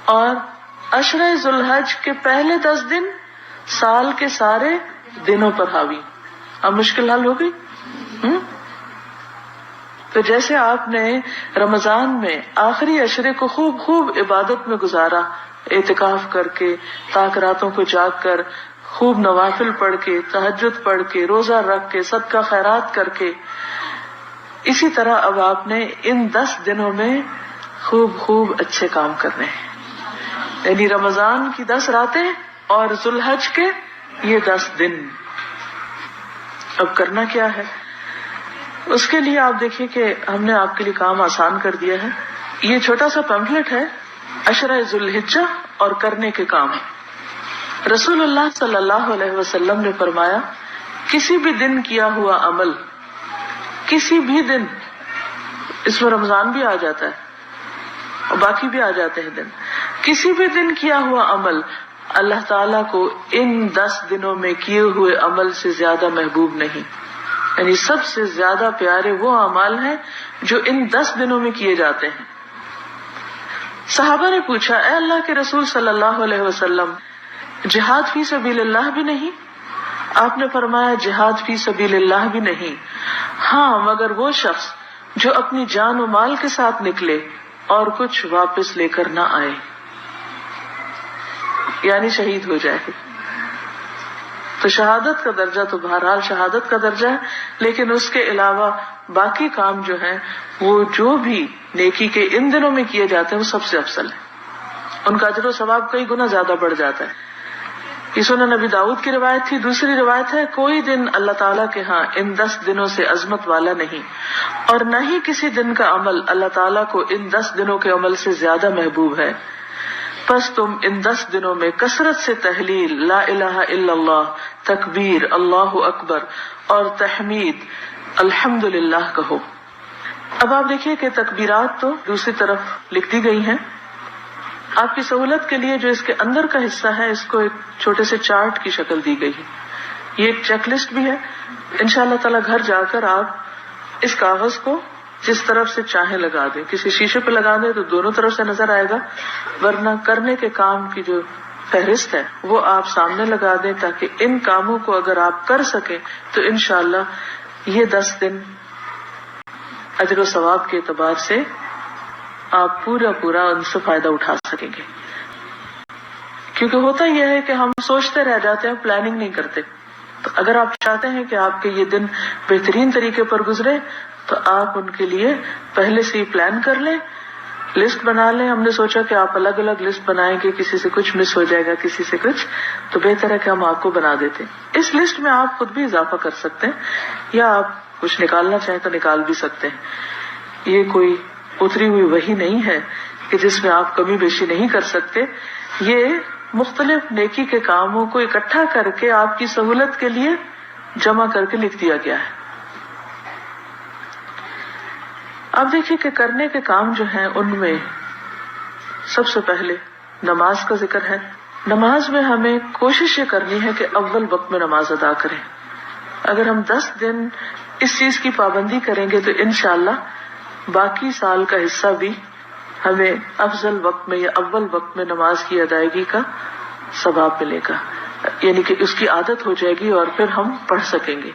اور عشرہ ذوالحج کے پہلے 10 دن سال کے سارے دنوں پر حاوی. اب مشکل حل ہو گئی. تو جیسے آپ نے رمضان میں آخری عشرے کو خوب عبادت میں گزارا، اعتکاف کر کے، تاک راتوں کو جاگ کر، خوب نوافل پڑھ کے، تہجد پڑھ کے، روزہ رکھ کے، صدقہ خیرات کر کے، اسی طرح اب آپ نے ان 10 دنوں میں خوب اچھے کام کرنے ہیں. یعنی رمضان کی 10 راتیں اور ذوالحج کے یہ 10 دن. اب کرنا کیا ہے؟ اس کے لیے آپ دیکھیے کہ ہم نے آپ کے لیے کام آسان کر دیا ہے. یہ چھوٹا سا پیمفلٹ ہے، عشرہ ذوالحجہ اور کرنے کے کام. رسول اللہ صلی اللہ علیہ وسلم نے فرمایا، کسی بھی دن کیا ہوا عمل، کسی بھی دن، اس میں رمضان بھی آ جاتا ہے اور باقی بھی آ جاتے ہیں دن، کسی بھی دن کیا ہوا عمل اللہ تعالیٰ کو ان 10 دنوں میں کیے ہوئے عمل سے زیادہ محبوب نہیں. یعنی سب سے زیادہ پیارے وہ اعمال ہیں جو ان 10 دنوں میں کیے جاتے ہیں. صحابہ نے پوچھا، اے اللہ کے رسول صلی اللہ علیہ وسلم، جہاد فی سبیل اللہ بھی نہیں؟ آپ نے فرمایا، جہاد فی سبیل اللہ بھی نہیں، ہاں مگر وہ شخص جو اپنی جان و مال کے ساتھ نکلے اور کچھ واپس لے کر نہ آئے، یعنی شہید ہو جائے. تو شہادت کا درجہ تو بہرحال شہادت کا درجہ ہے، لیکن اس کے علاوہ باقی کام جو ہیں وہ جو بھی نیکی کے ان دنوں میں کیے جاتے ہیں وہ سب سے افضل ہے. ان کا اجر و ثواب کئی گنا زیادہ بڑھ جاتا ہے. یہ سنن نبی داؤد کی روایت تھی. دوسری روایت ہے، کوئی دن اللہ تعالیٰ کے ہاں ان 10 دنوں سے عظمت والا نہیں، اور نہ ہی کسی دن کا عمل اللہ تعالیٰ کو ان 10 دنوں کے عمل سے زیادہ محبوب ہے. پس تم ان 10 دنوں میں کثرت سے تحلیل، لا الہ الا اللہ، تکبیر، اللہ اکبر اور تحمید، الحمدللہ کہو. اب آپ دیکھیے کہ تکبیرات تو دوسری طرف لکھ دی گئی ہیں. آپ کی سہولت کے لیے جو اس کے اندر کا حصہ ہے اس کو ایک چھوٹے سے چارٹ کی شکل دی گئی ہے. یہ ایک چیک لسٹ بھی ہے. انشاءاللہ تعالی گھر جا کر آپ اس کاغذ کو جس طرف سے چاہیں لگا دیں. کسی شیشے پہ لگا دیں تو دونوں طرف سے نظر آئے گا، ورنہ کرنے کے کام کی جو فہرست ہے وہ آپ سامنے لگا دیں، تاکہ ان کاموں کو اگر آپ کر سکیں تو انشاءاللہ یہ 10 دن اجر و ثواب کے اعتبار سے آپ پورا ان سے فائدہ اٹھا سکیں گے. کیونکہ ہوتا یہ ہے کہ ہم سوچتے رہ جاتے ہیں، پلاننگ نہیں کرتے. تو اگر آپ چاہتے ہیں کہ آپ کے یہ دن بہترین طریقے پر گزرے تو آپ ان کے لیے پہلے سے ہی پلان کر لیں، لسٹ بنا لیں. ہم نے سوچا کہ آپ الگ الگ لسٹ بنائیں گے، کسی سے کچھ مس ہو جائے گا، کسی سے کچھ، تو بہتر ہے کہ ہم آپ کو بنا دیتے ہیں. اس لسٹ میں آپ خود بھی اضافہ کر سکتے ہیں، یا آپ کچھ نکالنا چاہیں تو نکال بھی سکتے ہیں. یہ کوئی اتری ہوئی وحی نہیں ہے کہ جس میں آپ کمی بیشی نہیں کر سکتے. یہ مختلف نیکی کے کاموں کو اکٹھا کر کے آپ کی سہولت کے لیے جمع کر کے لکھ دیا گیا ہے. اب دیکھیے کہ کرنے کے کام جو ہیں ان میں سب سے پہلے نماز کا ذکر ہے. نماز میں ہمیں کوشش یہ کرنی ہے کہ اول وقت میں نماز ادا کریں. اگر ہم 10 دن اس چیز کی پابندی کریں گے تو انشاءاللہ باقی سال کا حصہ بھی ہمیں افضل وقت میں یا اول وقت میں نماز کی ادائیگی کا ثواب ملے گا. یعنی کہ اس کی عادت ہو جائے گی اور پھر ہم پڑھ سکیں گے.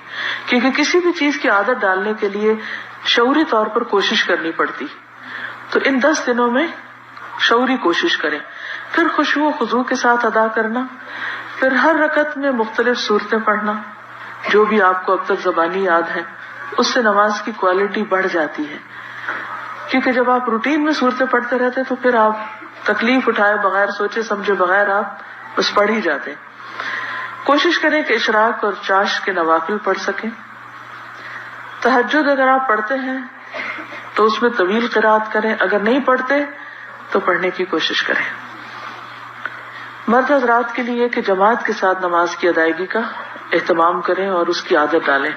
کیونکہ کسی بھی چیز کی عادت ڈالنے کے لیے شعوری طور پر کوشش کرنی پڑتی. تو ان 10 دنوں میں شعوری کوشش کریں. پھر خشوع و خضوع کے ساتھ ادا کرنا. پھر ہر رکعت میں مختلف صورتیں پڑھنا جو بھی آپ کو اب تک زبانی یاد ہیں. اس سے نماز کی کوالٹی بڑھ جاتی ہے. کیونکہ جب آپ روٹین میں صورتیں پڑھتے رہتے تو پھر آپ تکلیف اٹھائے بغیر، سوچے سمجھے بغیر آپ بس پڑھ ہی جاتے. کوشش کریں کہ اشراق اور چاشت کے نوافل پڑھ سکیں. تہجد اگر آپ پڑھتے ہیں تو اس میں طویل قرات کریں. اگر نہیں پڑھتے تو پڑھنے کی کوشش کریں. مرد حضرات کے لیے کہ جماعت کے ساتھ نماز کی ادائیگی کا اہتمام کریں اور اس کی عادت ڈالیں.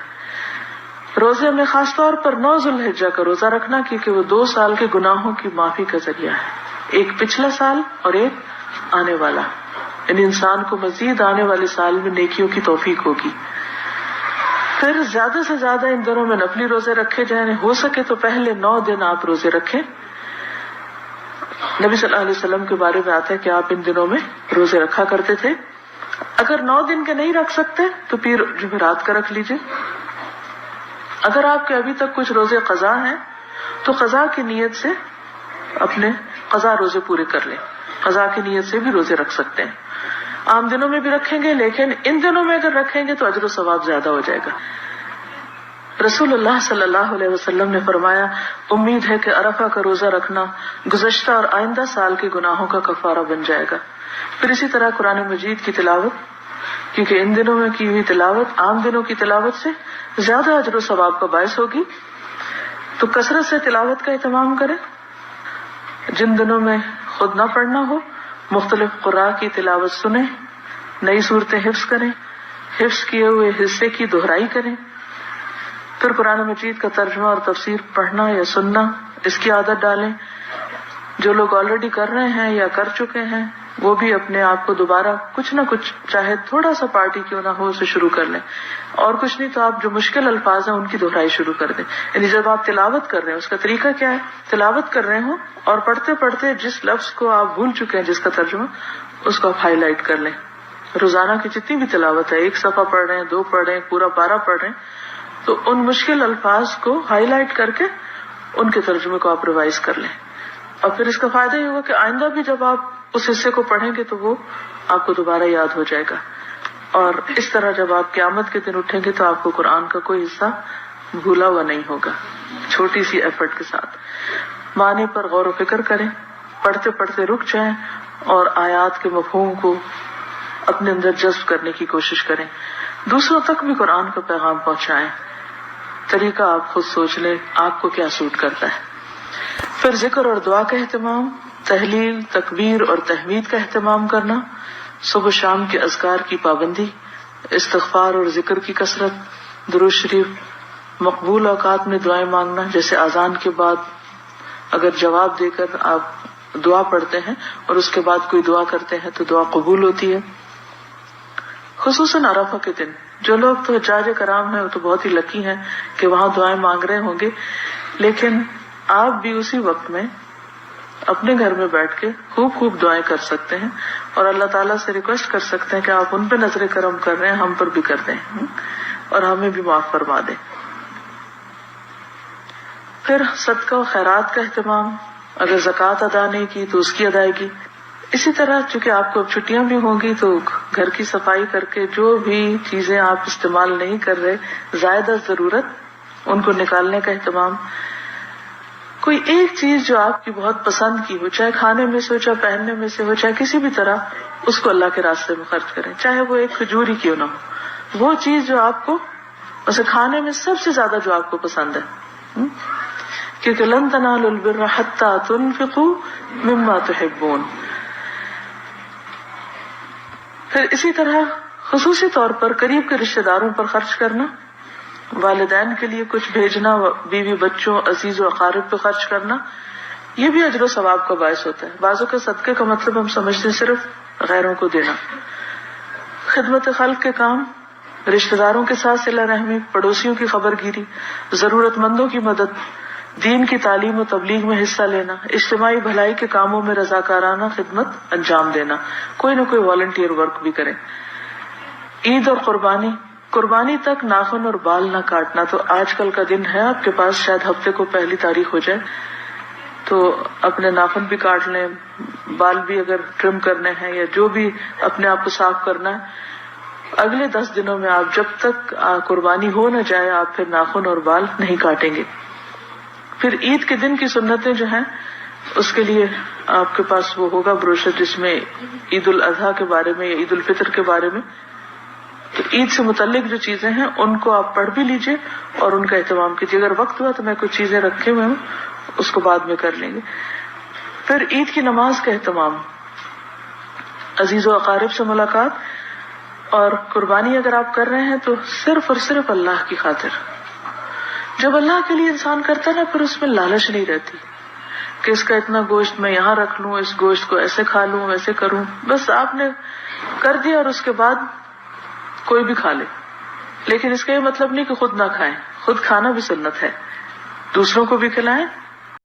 روزے میں خاص طور پر 9 ذوالحجہ کا روزہ رکھنا، کیونکہ وہ 2 سال کے گناہوں کی معافی کا ذریعہ ہے. ایک پچھلا سال اور ایک آنے والا. یعنی انسان کو مزید آنے والے سال میں نیکیوں کی توفیق ہوگی. پھر زیادہ سے زیادہ ان دنوں میں نفلی روزے رکھے جائیں، ہو سکے تو پہلے 9 دن آپ روزے رکھیں. نبی صلی اللہ علیہ وسلم کے بارے میں آتا ہے کہ آپ ان دنوں میں روزے رکھا کرتے تھے. اگر 9 دن کے نہیں رکھ سکتے تو پھر جمعرات کا رکھ لیجیے. اگر آپ کے ابھی تک کچھ روزے قضا ہیں تو قضا کی نیت سے اپنے قضا روزے پورے کر لیں. قضا کی نیت سے بھی روزے رکھ سکتے ہیں. عام دنوں میں بھی رکھیں گے، لیکن ان دنوں میں اگر رکھیں گے تو اجر و ثواب زیادہ ہو جائے گا. رسول اللہ صلی اللہ علیہ وسلم نے فرمایا، امید ہے کہ عرفہ کا روزہ رکھنا گزشتہ اور آئندہ سال کے گناہوں کا کفارہ بن جائے گا. پھر اسی طرح قرآن مجید کی تلاوت، کیونکہ ان دنوں میں کی ہوئی تلاوت عام دنوں کی تلاوت سے زیادہ اجر و ثواب کا باعث ہوگی، تو کثرت سے تلاوت کا اہتمام کریں. جن دنوں میں خود نہ پڑھنا ہو، مختلف قراء کی تلاوت سنیں، نئی صورتیں حفظ کریں، حفظ کیے ہوئے حصے کی دہرائی کریں. پھر قرآن مجید کا ترجمہ اور تفسیر پڑھنا یا سننا، اس کی عادت ڈالیں. جو لوگ آلریڈی کر رہے ہیں یا کر چکے ہیں وہ بھی اپنے آپ کو دوبارہ کچھ نہ کچھ، چاہے تھوڑا سا پارٹی کیوں نہ ہو، اسے شروع کر لیں. اور کچھ نہیں تو آپ جو مشکل الفاظ ہیں ان کی دہرائی شروع کر دیں. یعنی جب آپ تلاوت کر رہے ہیں، اس کا طریقہ کیا ہے، تلاوت کر رہے ہوں اور پڑھتے پڑھتے جس لفظ کو آپ بھول چکے ہیں جس کا ترجمہ، اس کو آپ ہائی لائٹ کر لیں. روزانہ کی جتنی بھی تلاوت ہے، 1 صفحہ پڑھ رہے ہیں، 2 پڑھ رہے ہیں، پورا پارہ پڑھ رہے ہیں، تو ان مشکل الفاظ کو ہائی لائٹ کر کے ان کے ترجمے کو آپ ریوائز کر لیں. اور پھر اس کا فائدہ یہ ہوگا کہ آئندہ بھی جب آپ اس حصے کو پڑھیں گے تو وہ آپ کو دوبارہ یاد ہو جائے گا. اور اس طرح جب آپ قیامت کے دن اٹھیں گے تو آپ کو قرآن کا کوئی حصہ بھولا ہوا نہیں ہوگا. چھوٹی سی ایفرٹ کے ساتھ معنی پر غور و فکر کریں، پڑھتے پڑھتے رک جائیں اور آیات کے مفہوم کو اپنے اندر جذب کرنے کی کوشش کریں. دوسروں تک بھی قرآن کا پیغام پہنچائیں. طریقہ آپ خود سوچ لیں آپ کو کیا سوٹ کرتا ہے. پھر ذکر اور دعا کا اہتمام، تحلیل، تکبیر اور تحمید کا اہتمام کرنا، صبح شام کے اذکار کی پابندی، استغفار اور ذکر کی کثرت، درود شریف، مقبول اوقات میں دعائیں مانگنا، جیسے اذان کے بعد اگر جواب دے کر آپ دعا پڑھتے ہیں اور اس کے بعد کوئی دعا کرتے ہیں تو دعا قبول ہوتی ہے. خصوصاً عرفہ کے دن جو لوگ تو حجاج کرام ہیں وہ تو بہت ہی لکی ہیں کہ وہاں دعائیں مانگ رہے ہوں گے، لیکن آپ بھی اسی وقت میں اپنے گھر میں بیٹھ کے خوب خوب دعائیں کر سکتے ہیں اور اللہ تعالیٰ سے ریکویسٹ کر سکتے ہیں کہ آپ ان پہ نظر کرم کر رہے ہیں، ہم پر بھی کر دیں اور ہمیں بھی معاف فرما دیں. پھر صدقہ و خیرات کا اہتمام، اگر زکوٰۃ ادا نہیں کی تو اس کی ادائیگی. اسی طرح چونکہ آپ کو اب چھٹیاں بھی ہوں گی تو گھر کی صفائی کر کے جو بھی چیزیں آپ استعمال نہیں کر رہے زائد از ضرورت ان کو نکالنے کا اہتمام. کوئی ایک چیز جو آپ کی بہت پسند کی ہو، چاہے کھانے میں سے ہو، چاہے پہننے میں سے ہو، چاہے کسی بھی طرح، اس کو اللہ کے راستے میں خرچ کریں، چاہے وہ ایک کھجور ہی کیوں نہ ہو. وہ چیز جو آپ کو ویسے کھانے میں سب سے زیادہ جو آپ کو پسند ہے، کیونکہ لن تنالوا البر حتى تنفقوا مما تحبون. پھر اسی طرح خصوصی طور پر قریب کے رشتہ داروں پر خرچ کرنا، والدین کے لیے کچھ بھیجنا، بیوی بچوں عزیز و اقارب پہ خرچ کرنا، یہ بھی اجر و ثواب کا باعث ہوتا ہے. بعضوں کے صدقے کا مطلب ہم سمجھتے ہیں صرف غیروں کو دینا. خدمت خلق کے کام، رشتہ داروں کے ساتھ صلہ رحمی، پڑوسیوں کی خبر گیری، ضرورت مندوں کی مدد، دین کی تعلیم و تبلیغ میں حصہ لینا، اجتماعی بھلائی کے کاموں میں رضاکارانہ خدمت انجام دینا، کوئی نہ کوئی والنٹیئر ورک بھی کریں. عید اور قربانی تک ناخن اور بال نہ کاٹنا. تو آج کل کا دن ہے آپ کے پاس، شاید ہفتے کو پہلی تاریخ ہو جائے تو اپنے ناخن بھی کاٹ لیں، بال بھی اگر ٹرم کرنے ہیں یا جو بھی اپنے آپ کو صاف کرنا ہے. اگلے 10 دنوں میں آپ جب تک قربانی ہو نہ جائے آپ پھر ناخن اور بال نہیں کاٹیں گے. پھر عید کے دن کی سنتیں جو ہیں اس کے لیے آپ کے پاس وہ ہوگا بروشر جس میں عید الاضحیٰ کے بارے میں یا عید الفطر کے بارے میں، تو عید سے متعلق جو چیزیں ہیں ان کو آپ پڑھ بھی لیجئے اور ان کا اہتمام کیجیے. اگر وقت ہوا تو میں کچھ چیزیں رکھے ہوئے ہوں اس کو بعد میں کر لیں گے. پھر عید کی نماز کا اہتمام، عزیز و اقارب سے ملاقات، اور قربانی اگر آپ کر رہے ہیں تو صرف اور صرف اللہ کی خاطر. جب اللہ کے لیے انسان کرتا ہے نا پھر اس میں لالچ نہیں رہتی کہ اس کا اتنا گوشت میں یہاں رکھ لوں، اس گوشت کو ایسے کھا لوں، ویسے کروں. بس آپ نے کر دیا اور اس کے بعد کوئی بھی کھا لے. لیکن اس کا یہ مطلب نہیں کہ خود نہ کھائیں، خود کھانا بھی سنت ہے، دوسروں کو بھی کھلائیں